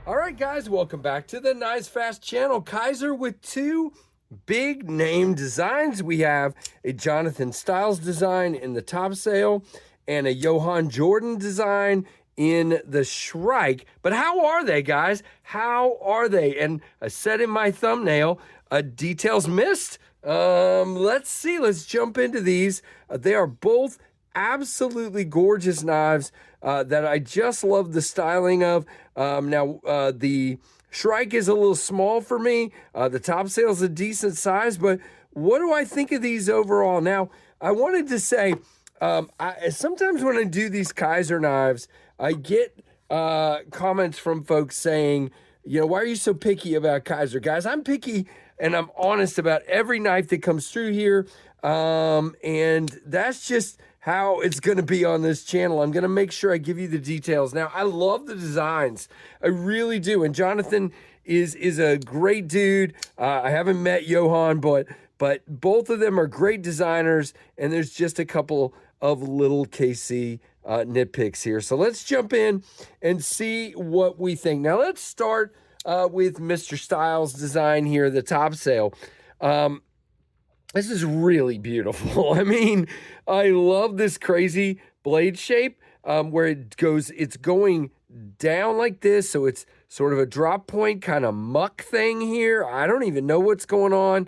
All right, guys, welcome back to the Nice Fast channel. Kizer with two big name designs. We have a Jonathan Styles design in the Topsail and a Johan Jordan design in the Shrike. But how are they, guys? How are they? And I said in my thumbnail, details missed. Let's see. Let's jump into these. They are both absolutely gorgeous knives that I just love the styling of. The Shrike is a little small for me. The Topsail is a decent size, but what do I think of these overall? Now, I wanted to say, sometimes when I do these Kizer knives, I get comments from folks saying, why are you so picky about Kizer? Guys, I'm picky and I'm honest about every knife that comes through here. And that's just how it's going to be on this channel. I'm going to make sure I give you the details. Now, I love the designs. I really do. And Jonathan is a great dude. I haven't met Johan, but both of them are great designers. And there's just a couple of little KC nitpicks here. So let's jump in and see what we think. Now, let's start with Mr. Styles' design here, the Topsail. This is really beautiful. I mean, I love this crazy blade shape where it's going down like this. So it's sort of a drop point kind of muck thing here. I don't even know what's going on.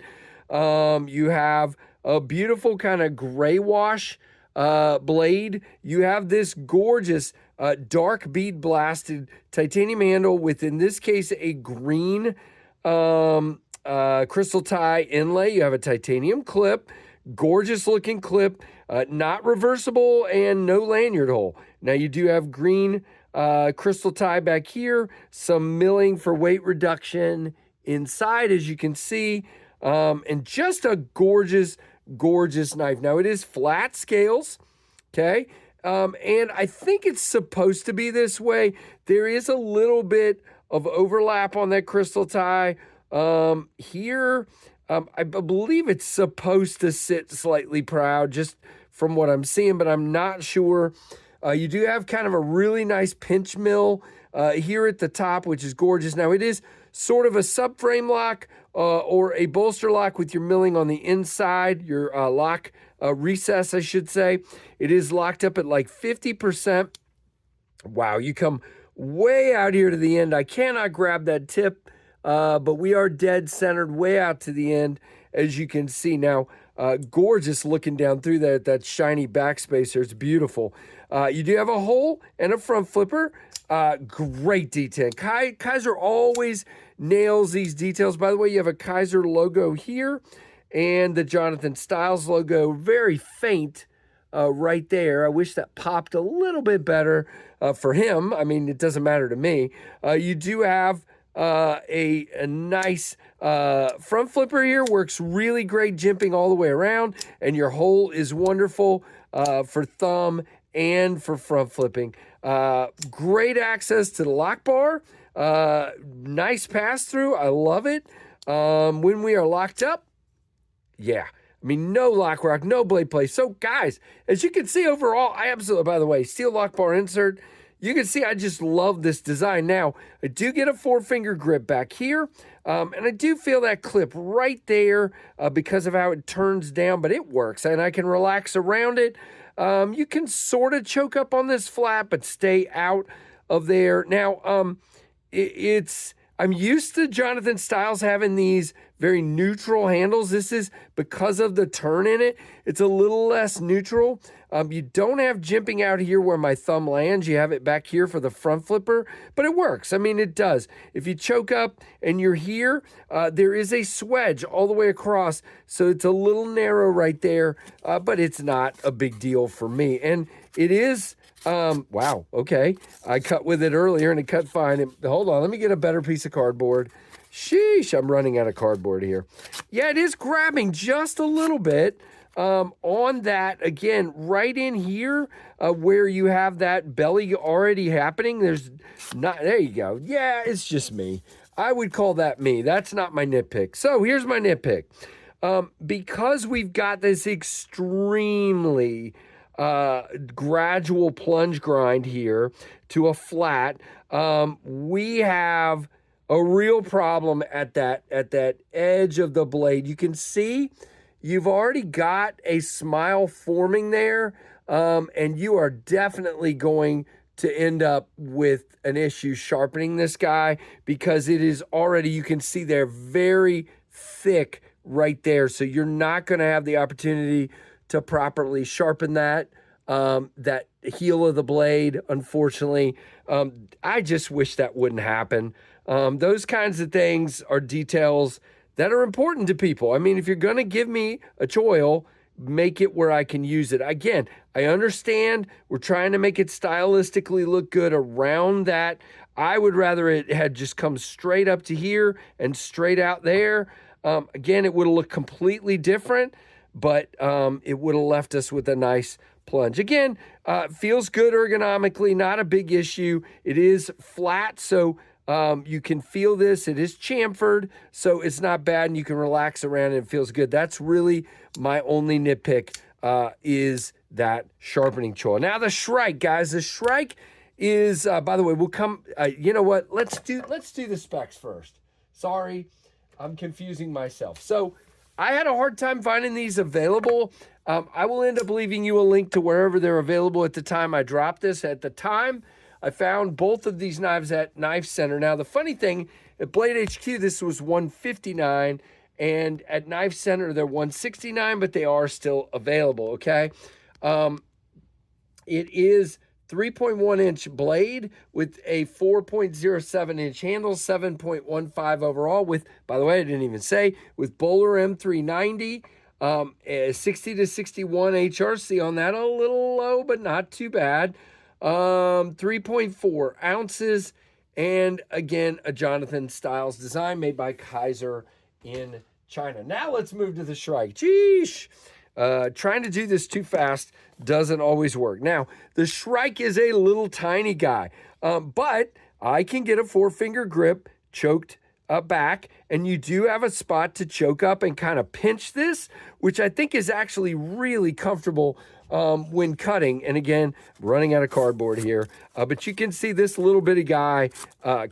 You have a beautiful kind of gray wash blade. You have this gorgeous dark bead blasted titanium handle with, in this case, a green crystal tie inlay. You have a titanium clip, gorgeous looking clip, not reversible, and no lanyard hole. Now you do have green crystal tie back here, some milling for weight reduction inside, as you can see, and just a gorgeous knife. Now it is flat scales, okay? And I think it's supposed to be this way. There is a little bit of overlap on that crystal tie. Here, I believe it's supposed to sit slightly proud just from what I'm seeing, but I'm not sure. You do have kind of a really nice pinch mill here at the top, which is gorgeous. Now, it is sort of a subframe lock or a bolster lock with your milling on the inside, your lock recess, I should say. It is locked up at like 50%. Wow, you come way out here to the end. I cannot grab that tip. But we are dead centered way out to the end, as you can see. Now, gorgeous looking down through that shiny backspacer. It's beautiful. You do have a hole and a front flipper. Great detail. Kizer always nails these details. By the way, you have a Kizer logo here and the Jonathan Styles logo, very faint right there. I wish that popped a little bit better for him. I mean, it doesn't matter to me. You do have a nice front flipper here, works really great jimping all the way around, and your hole is wonderful for thumb and for front flipping. Great access to the lock bar, nice pass through. I love it. When we are locked up, yeah, I mean, no lock rock, no blade play. So guys, as you can see overall, I absolutely, by the way, steel lock bar insert. You can see I just love this design. Now, I do get a 4-finger grip back here, and I do feel that clip right there because of how it turns down, but it works, and I can relax around it. You can sort of choke up on this flap, but stay out of there. Now, I'm used to Jonathan Styles having these very neutral handles. This is because of the turn in it. It's a little less neutral. You don't have jimping out here where my thumb lands. You have it back here for the front flipper, but it works. I mean, it does. If you choke up and you're here, there is a swedge all the way across, so it's a little narrow right there, but it's not a big deal for me. And it is... wow, okay. I cut with it earlier and it cut fine. Hold on, let me get a better piece of cardboard. Sheesh, I'm running out of cardboard here. Yeah, it is grabbing just a little bit on that. Again, right in here where you have that belly already happening. There you go. Yeah, it's just me. I would call that me. That's not my nitpick. So here's my nitpick. Because we've got this extremely gradual plunge grind here to a flat. We have a real problem at that edge of the blade. You can see you've already got a smile forming there, and you are definitely going to end up with an issue sharpening this guy because it is already, you can see they're very thick right there. So you're not going to have the opportunity to properly sharpen that heel of the blade, unfortunately. I just wish that wouldn't happen. Those kinds of things are details that are important to people. I mean, if you're going to give me a choil, make it where I can use it. Again, I understand we're trying to make it stylistically look good around that. I would rather it had just come straight up to here and straight out there. Again, it would have looked completely different, but it would have left us with a nice plunge. Again, feels good ergonomically, not a big issue. It is flat, so you can feel this. It is chamfered, so it's not bad, and you can relax around and it feels good. That's really my only nitpick is that sharpening choil. Now the Shrike, guys. The Shrike is, by the way, we'll come, you know what? Let's do the specs first. Sorry, I'm confusing myself. So I had a hard time finding these available. I will end up leaving you a link to wherever they're available at the time I dropped this. At the time, I found both of these knives at Knife Center. Now, the funny thing, at Blade HQ, this was $159, and at Knife Center, they're $169, but they are still available, okay? It is 3.1-inch blade with a 4.07-inch handle, 7.15 overall with, by the way, I didn't even say, with Bowler M390, 60 to 61 HRC on that, a little low, but not too bad. 3.4 ounces, and again, a Jonathan Styles design made by Kizer in China. Now let's move to the Shrike. Jeesh! Trying to do this too fast doesn't always work. Now, the Shrike is a little tiny guy, but I can get a 4-finger grip choked back, and you do have a spot to choke up and kind of pinch this, which I think is actually really comfortable when cutting. And again, running out of cardboard here, but you can see this little bitty guy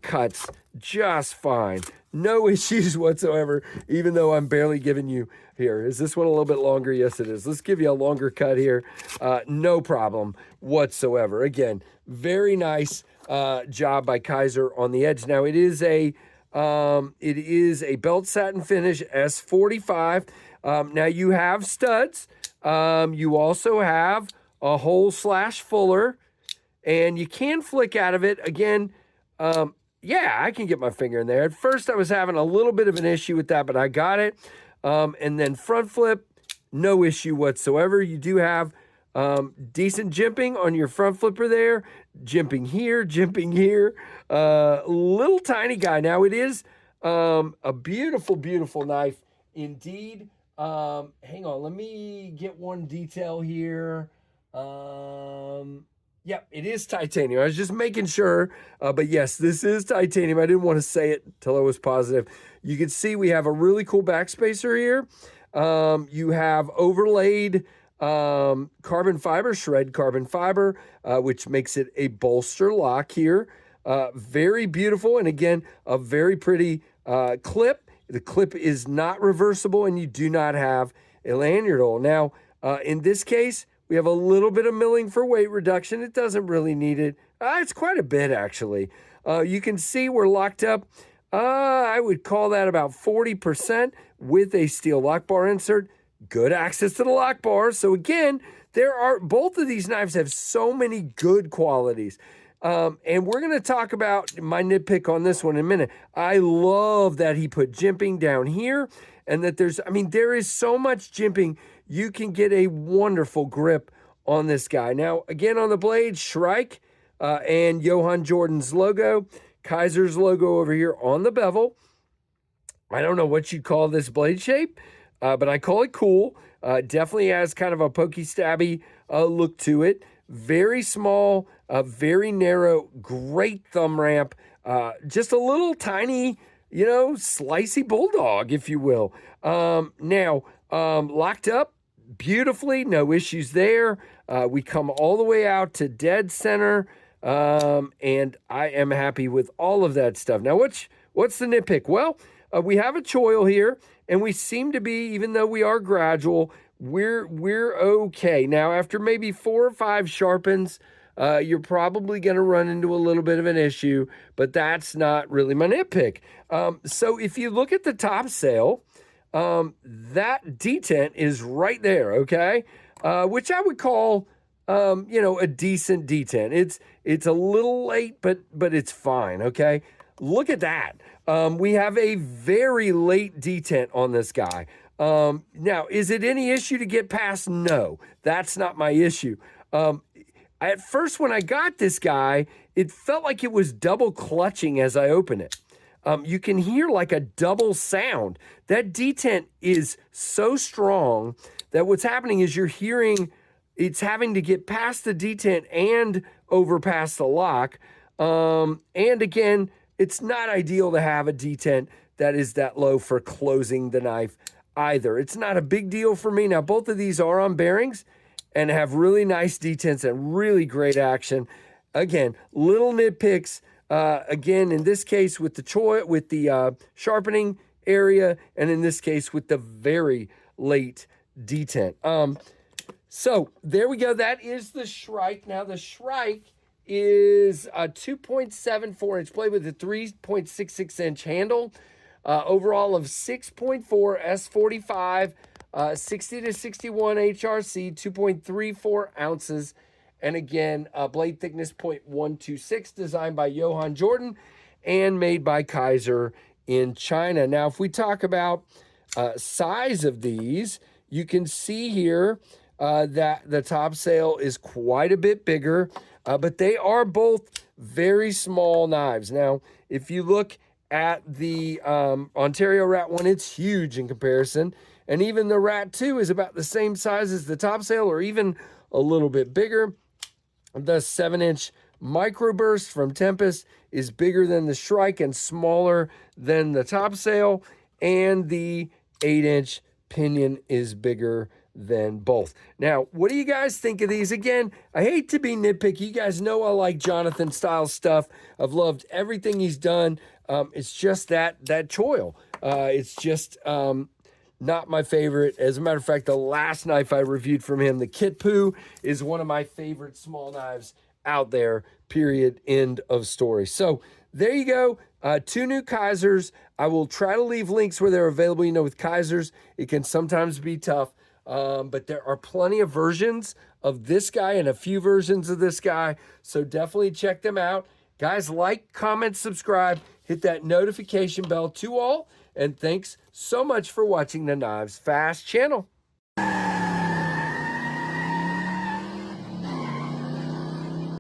cuts just fine. No issues whatsoever, even though I'm barely giving you here. Is this one a little bit longer? Yes, it is. Let's give you a longer cut here. No problem whatsoever. Again, very nice job by Kizer on the edge. Now, it is a belt satin finish S45. Now, you have studs. You also have a hole / fuller, and you can flick out of it. Again, yeah, I can get my finger in there. At first, I was having a little bit of an issue with that, but I got it. And then front flip, no issue whatsoever. You do have decent jimping on your front flipper there. Jimping here. Little tiny guy. Now, it is a beautiful, beautiful knife indeed. Hang on, let me get one detail here. Yep, it is titanium. I was just making sure, but yes, this is titanium. I didn't want to say it until I was positive. You can see we have a really cool backspacer here. You have overlaid carbon fiber, shred carbon fiber, which makes it a bolster lock here. Very beautiful, and again, a very pretty clip. The clip is not reversible, and you do not have a lanyard hole. Now, in this case, we have a little bit of milling for weight reduction. It doesn't really need it. It's quite a bit, actually. You can see we're locked up. I would call that about 40% with a steel lock bar insert. Good access to the lock bar. So again, both of these knives have so many good qualities. And we're going to talk about my nitpick on this one in a minute. I love that he put jimping down here, and that there is so much jimping. You can get a wonderful grip on this guy. Now, again, on the blade, Shrike and Johann Jordan's logo, Kizer's logo over here on the bevel. I don't know what you'd call this blade shape, but I call it cool. Definitely has kind of a pokey stabby look to it. Very small, very narrow, great thumb ramp. Just a little tiny, slicey bulldog, if you will. Now, locked up, beautifully, no issues there. We come all the way out to dead center, and I am happy with all of that stuff. Now, what's the nitpick? Well, we have a choil here, and we seem to be, even though we are gradual, we're okay. Now, after maybe 4 or 5 sharpens, you're probably going to run into a little bit of an issue, but that's not really my nitpick. So if you look at the topsail, that detent is right there, okay? Which I would call, a decent detent. It's a little late, but it's fine, okay? Look at that. We have a very late detent on this guy. Now, is it any issue to get past? No, that's not my issue. At first, when I got this guy, it felt like it was double clutching as I open it. You can hear like a double sound. That detent is so strong that what's happening is you're hearing it's having to get past the detent and over past the lock. And again, it's not ideal to have a detent that is that low for closing the knife either. It's not a big deal for me. Now, both of these are on bearings and have really nice detents and really great action. Again, little nitpicks. Again, in this case with the sharpening area, and in this case with the very late detent. So there we go. That is the Shrike. Now the Shrike is a 2.74 inch blade with a 3.66 inch handle. Overall of 6.4 S45, 60 to 61 HRC, 2.34 ounces. And again, blade thickness 0.126, designed by Johann Jordan and made by Kizer in China. Now, if we talk about size of these, you can see here that the topsail is quite a bit bigger, but they are both very small knives. Now, if you look at the Ontario Rat 1, it's huge in comparison. And even the Rat 2 is about the same size as the topsail, or even a little bit bigger. The 7-inch microburst from Tempest is bigger than the Shrike and smaller than the topsail. And the 8-inch pinion is bigger than both. Now, what do you guys think of these? Again, I hate to be nitpicky. You guys know I like Jonathan style stuff. I've loved everything he's done. It's just that choil. It's just not my favorite. As a matter of fact, the last knife I reviewed from him, the Kit Poo, is one of my favorite small knives out there, period, end of story. So there you go. 2 new Kizers. I will try to leave links where they're available. You know, with Kizers, it can sometimes be tough. But there are plenty of versions of this guy and a few versions of this guy. So definitely check them out. Guys, like, comment, subscribe, hit that notification bell to all. And thanks so much for watching the Knives Fast channel.